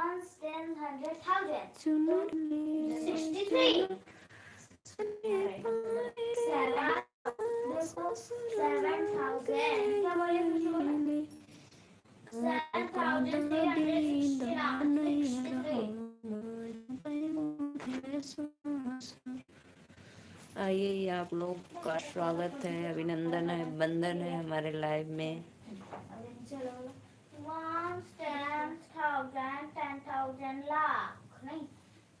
ones, tens, hundred, thousand. 63. Seven. देखो 7,000 क्या बोले मुझे बोला 7,369. आइए आप लोग का स्वागत है, अभिनंदन है, बंधन है हमारे लाइव में। Ones, tens, thousand, 10,000, लाख नहीं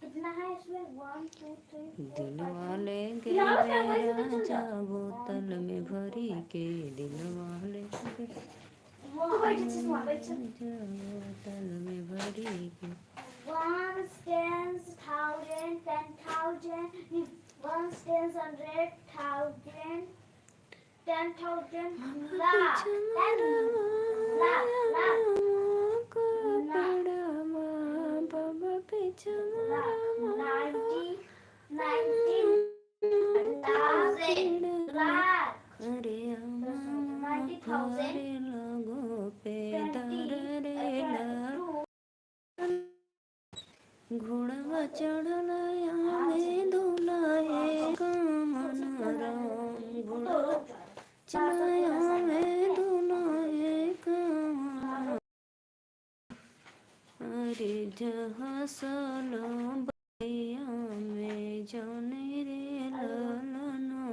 कितना है इसमें 1 2 3 4 दिल 5 वाले गए राजा बोतल में भरी के, दिल वाले गए बोतल में भरी के। Ones, tens, thousand, 10,000, ones, tens, hundred, thousand, 10,000, lakh, 10 lakh, lakh, ninety, 90,000, lakh, 90,000, लोगों पे घोड़ा चढ़ल में दुलाए कामन राम, घोड़ा चढ़ाया में दुलाए कामन। अरे जहसलो भैया में जाने रे ललना।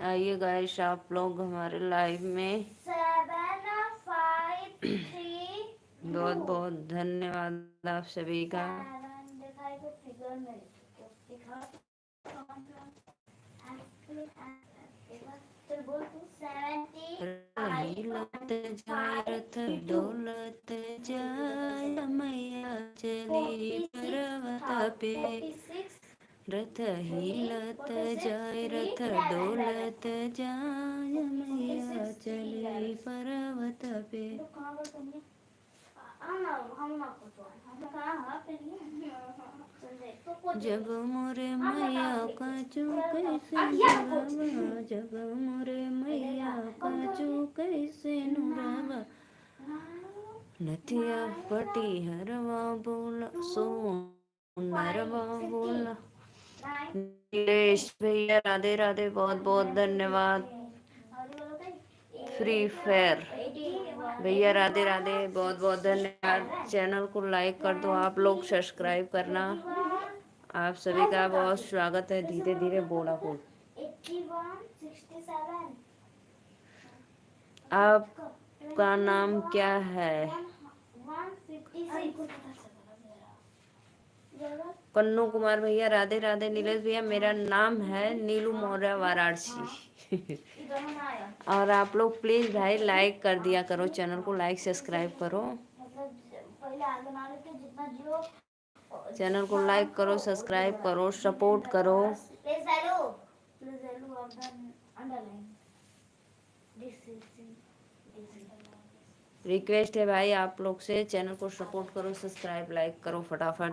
आइए गाइस आप लोग हमारे लाइव में 7 5 3 बहुत बहुत धन्यवाद आप सभी का। हिलत जाए रथ डोलत जाए मैया चली पर्वत पे, रथ हिलत जाए रथ डोलत जाए मैया चली पर्वत पे। जब मोरे मैया का कैसे नुरावा, जब मोरे मैया का कैसे नुरावा, नथिया पटी हरवा बोला सोनरवा बोला। नीलेश भैया राधे राधे, बहुत बहुत धन्यवाद। फ्री फायर भैया राधे राधे, बहुत बहुत धन्यवाद। चैनल को लाइक कर दो आप लोग, सब्सक्राइब करना। आप सभी का बहुत स्वागत है। धीरे धीरे बोला बोल। आपका नाम क्या है? कन्नू कुमार भैया राधे राधे। नीलेश भैया मेरा नाम है नीलू मौर्य वाराणसी। और आप लोग प्लीज भाई लाइक कर दिया करो, चैनल को लाइक सब्सक्राइब करो। चैनल को लाइक करो, सब्सक्राइब करो, सपोर्ट करो। रिक्वेस्ट है भाई आप लोग से, चैनल को सपोर्ट करो, सब्सक्राइब लाइक करो फटाफट।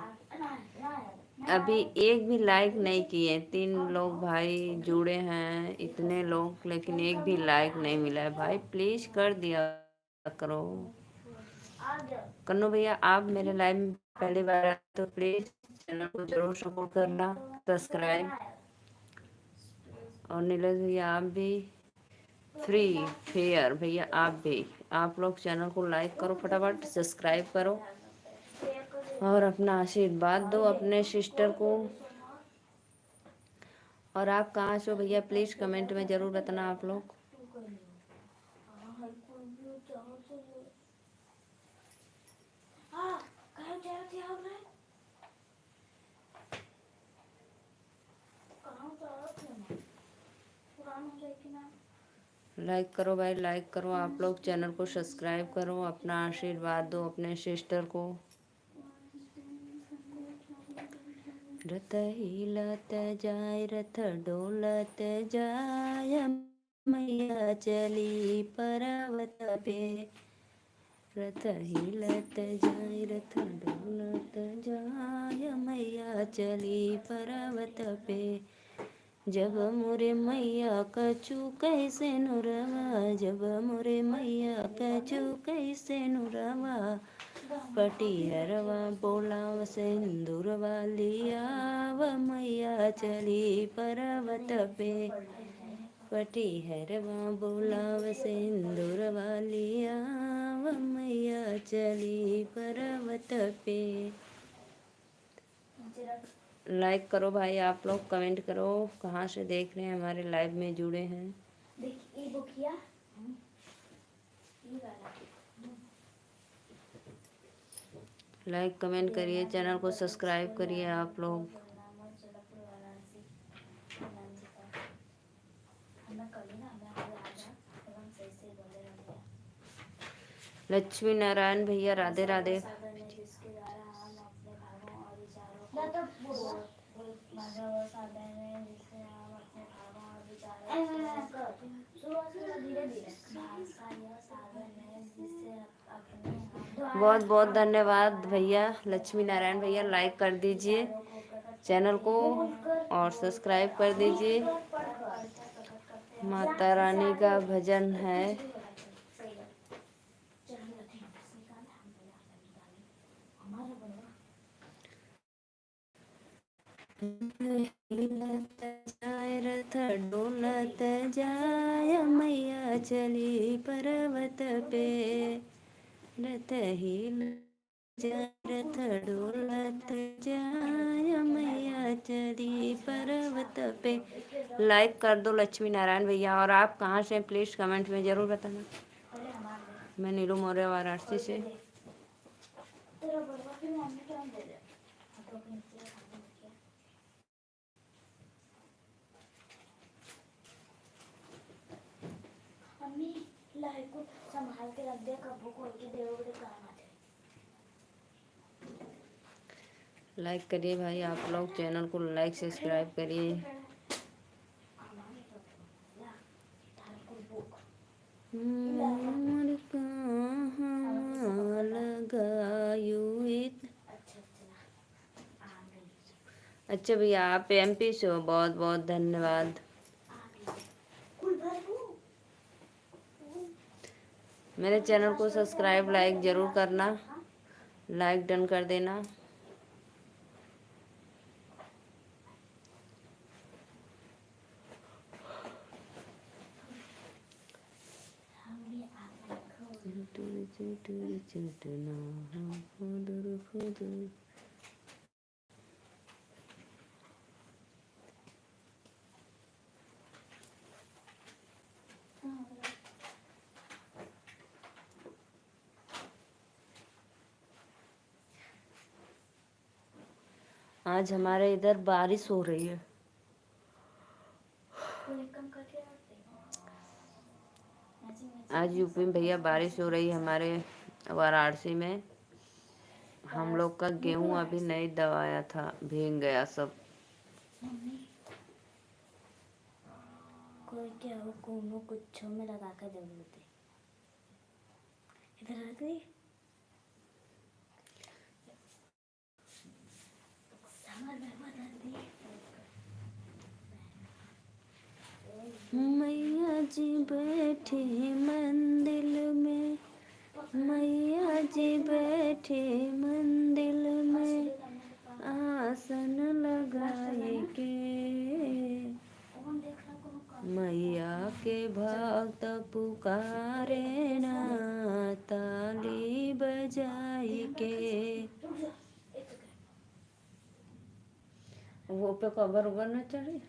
अभी एक भी लाइक नहीं किए, 3 लोग भाई जुड़े हैं, इतने लोग, लेकिन एक भी लाइक नहीं मिला है भाई, प्लीज कर दिया करो। कन्नू भैया आप मेरे लाइव में पहली बार आए तो प्लीज चैनल को जरूर सपोर्ट करना, सब्सक्राइब। और नीलेश भैया आप भी, फ्री फेयर भैया आप भी, आप लोग चैनल को लाइक करो फटाफट, सब्सक्राइब करो और अपना आशीर्वाद दो अपने सिस्टर को। और आप कहाँ से हो भैया प्लीज कमेंट में जरूर बताना आप लोग। लाइक करो भाई, लाइक करो आप लोग, चैनल को सब्सक्राइब करो, अपना आशीर्वाद दो अपने सिस्टर को। रथ हिलत जाए रथ डोलत जाए मैया चली पर्वत पे, रथ हिलत जाए रथ डोलत जाए मैया चली पर्वत पे। जब मोरे मैया कछु कैसे नुरवा, जब मोरे मैया कछु कैसे नुरवा, पटिहरवा बोलाव सिंदूरवा लियाव मैया चली पर्वत पे। पटिहरवा बोलाव सिंदूरवा लियाव मैया चली पर्वत पे। लाइक करो भाई आप लोग, कमेंट करो कहाँ से देख रहे हैं, हमारे लाइव में जुड़े हैं। लाइक कमेंट करिए, चैनल को सब्सक्राइब करिए आप लोग। लक्ष्मी नारायण भैया राधे राधे। बहुत बहुत धन्यवाद भैया लक्ष्मी नारायण भैया, लाइक कर दीजिए चैनल को और सब्सक्राइब कर दीजिए। माता रानी का भजन है। रथ डोलत जाय मैया चली पर्वत पे। रथ रथ डोलत जाय मैया चली पर्वत पे। लाइक कर दो लक्ष्मी नारायण भैया। और आप कहाँ से प्लीज कमेंट में जरूर बताना। मैं नीलू मौर्य वाराणसी से। लाइक को संभाल के रख दिया, कब्बू खोल के देवोगे काम आते। लाइक करिए भाई आप लोग, चैनल को लाइक सब्सक्राइब करिए। अच्छा भैया आप MP से हो, बहुत बहुत धन्यवाद। मेरे चैनल को सब्सक्राइब लाइक ज़रूर करना, लाइक डन कर देना। आज हमारे इधर बारिश हो रही है। आज यूपी में भैया बारिश हो रही है हमारे वाराणसी में। हम लोग का गेहूं अभी नहीं दबाया था, भीग गया सब। कोई क्या हो कोनो कुछ में लगा कर दे देते। इधर आ गई मैया जी बैठे मंदिर में, मैया जी बैठे मंदिर में, आसन लगाए के। मैया के भक्त पुकारे ना, ताली बजाई के। वो पे कवर उबर न चढ़े।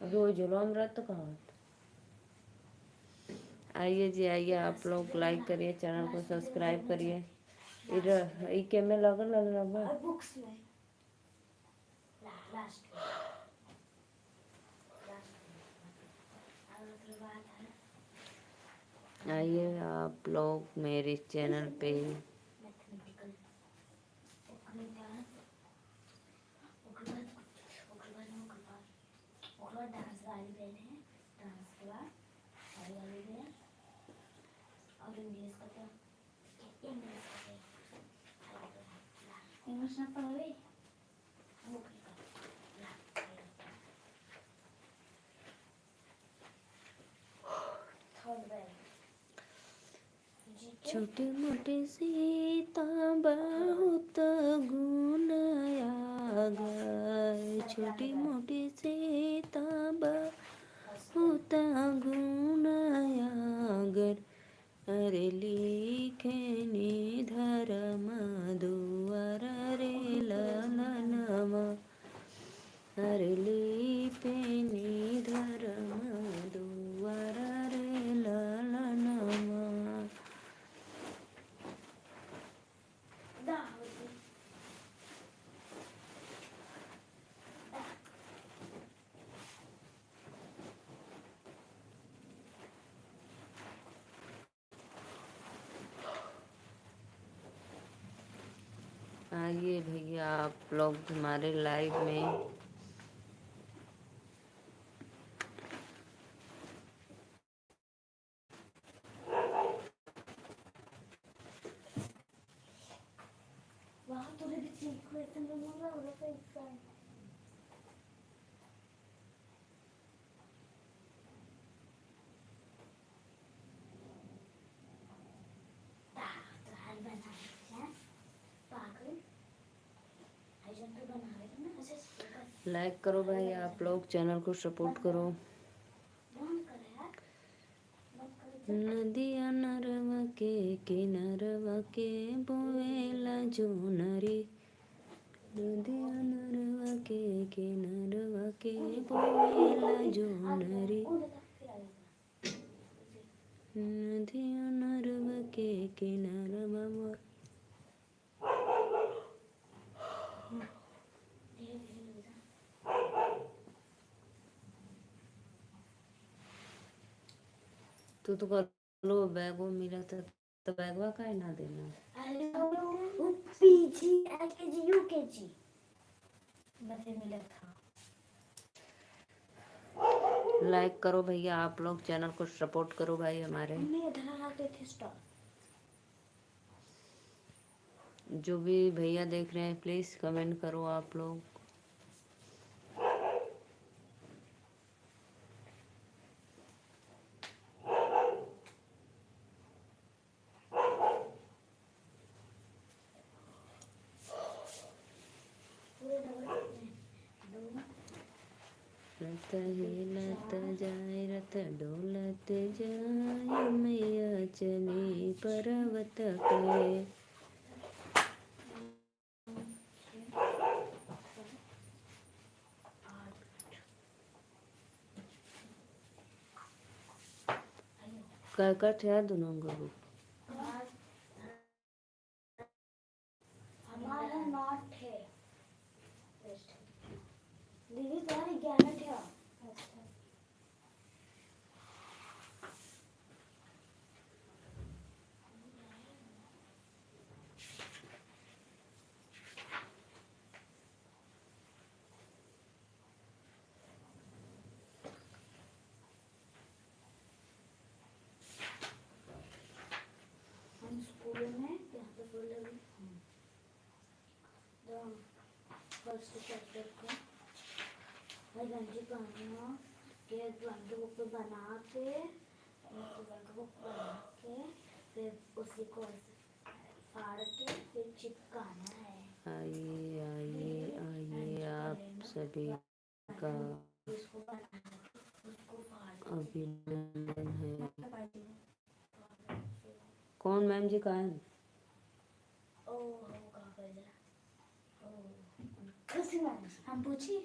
रोज झुलम रत कहाँ। आइए जी आइए, आप लोग लाइक करिए, चैनल को सब्सक्राइब करिए। इधर इके में लगल रबर बुक्स में लास्ट आइए आप लोग मेरे चैनल पे। डांस वाली बहन है, डांस के बाद साड़ी वाली बहन और इंग्लिश का क्या, इंग्लिश ना पढ़े छोटी मोटी सीता बहुत गुण आगर, छोटी मोटी सीता बहुत गुण आगर, अरे लिखे धर्म दुआर रे ललनमा, अरे लिपे धर्म दुआर रे ललनमा। आइए भैया आप लोग हमारे लाइव में। लाइक करो भाई आप लोग, चैनल को सपोर्ट करो। नदिया नरवा के किनारवा के बोएला जोनरी, नदिया नरवा के किनारवा के बोएला जोनरी, नदिया नरवा के किनारवा तो कर लो। बैगो मिला था तो बैगवा का ही ना देना। पीजी एलकेजी यूकेजी बच्चे मिला था। लाइक करो भैया आप लोग, चैनल को सपोर्ट करो भाई हमारे। जो भी भैया देख रहे हैं प्लीज कमेंट करो आप लोग। रथ हिलत जाए रथ डोलत जाए, मैया चली पर्वत पे। कट है दोनों गुरु हमारा नॉट है दीदी तुम्हारी 11 थे। हम स्कूल में यहाँ पे बोले फर्स्ट चैप्टर को गंजी पहनना के बंद बुक पे बना के बंद बुक बना के फिर उसी को फाड़ के फिर चिपकाना है। आइए आइए आइए आप सभी का अभिनंदन है। कौन मैम जी कहाँ हैं? हम पूछिए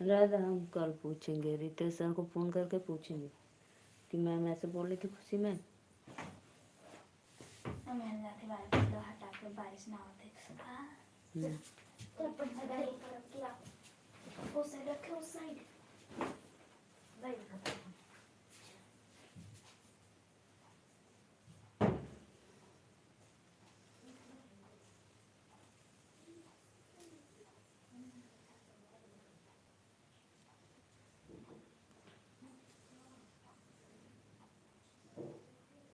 राधा, हम कल पूछेंगे, रितेश सर को फोन करके पूछेंगे कि मैम ऐसे बोल रही थी खुशी मैम। हटा के बारिश ना होते उस साइड रखे उस साइड